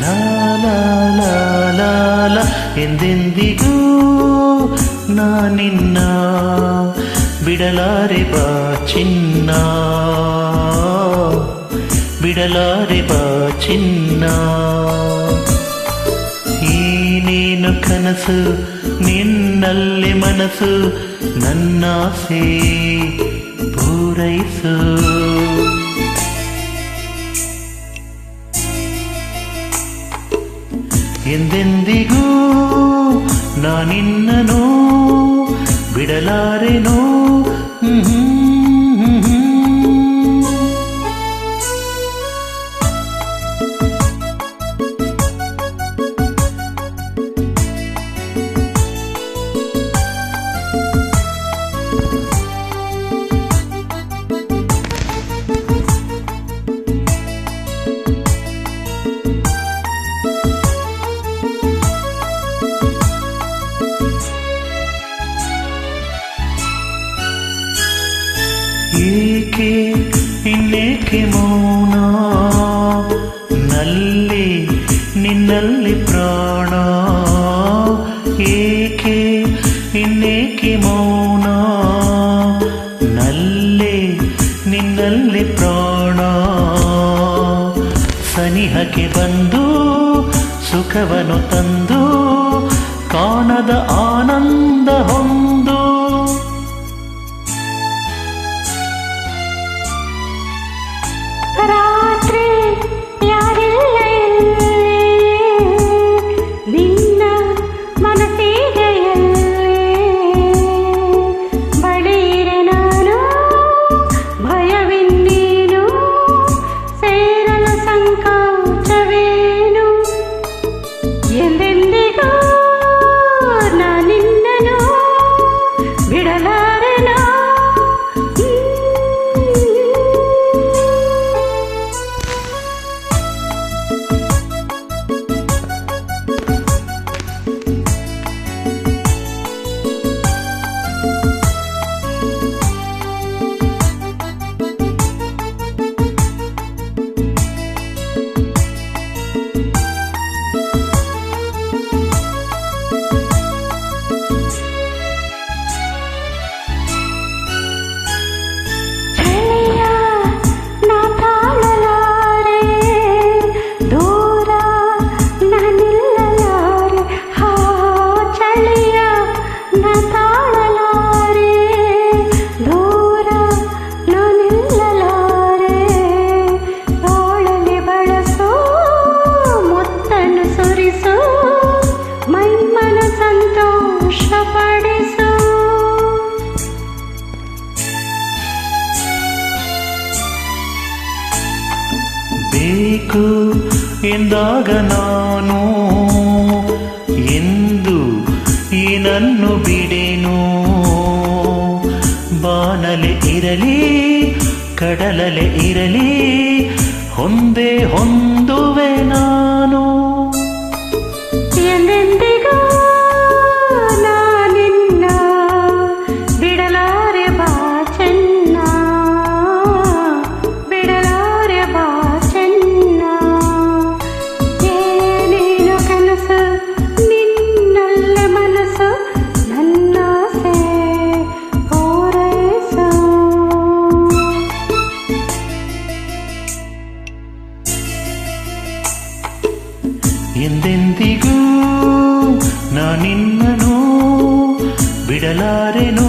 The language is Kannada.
ಲಾ ಲಾ ಲಾ ಲಾ ಲಾ. ಎಂದೆಂದಿಗೂ ನಾನಿನ್ನ ಬಿಡಲಾರೆ ಬಾ ಚಿನ್ನ, ಬಿಡಲಾರೆ ಬಾ ಚಿನ್ನ. ಏನೇನು ಕನಸು ನಿನ್ನಲ್ಲಿ ಮನಸ್ಸು, ನನ್ನಾಸೆ ಪೂರೈಸು. ಎಂದೆಂದಿಗೂ ನಾನಿನ್ನನು ಬಿಡಲಾರೆನೋ. ಏಕೆ ಇನ್ನೇಕೆ ಮೌನ, ನಲ್ಲಿ ನಿನ್ನಲ್ಲಿ ಪ್ರಾಣ. ಏಕೆ ಇನ್ನೇಕೆ ಮೌನ, ನಲ್ಲಿ ನಿನ್ನಲ್ಲಿ ಪ್ರಾಣ. ಸನಿಹಕ್ಕೆ ಬಂದು ಸುಖವನ್ನು ತಂದು ಕಾಣದ ಆನಂದ ಹೊಂದು. ರಾತ್ರಿ ಯಾರಿಲ್ಲ ನಿನ್ನ ಮನಸ್ಸಿದೆಯಲ್ಲೇ, ಬಳಿರೆ ನಾನು ಭಯವಿನ್ನೇನು, ಸೇರಲು ಸಂಕೋಚವೇನು. ಎಂದೆಂದಿಗೂ ನಾನಿನ್ನನು ಬಿಡಲಾರೆನೋ. ಬೇಕು ಎಂದಾಗ ನಾನು ಎಂದು ಏನನ್ನು ಬಿಡೆನು. ಬಾನಲೆ ಇರಲಿ ಕಡಲಲೆ ಇರಲಿ ಹೊಂದೇ ಹೊಂದುವೆ ನಾನು. ಎಂದೆಂದಿಗೂ ನಾನಿನ್ನ ಬಿಡಲಾರೆ ಬಾ ಚೆನ್ನ, ಬಿಡಲಾರೆ ಬಾ ಚೆನ್ನ. ಏನೇನು ಕನಸು ನಿನ್ನಲ್ಲ ಮನಸ್ಸು, ನನ್ನಾಸೆ ಪೂರೈಸು. ಎಂದೆಂದಿಗೂ ನಾನಿನ್ನನು ಬಿಡಲಾರೆನೋ.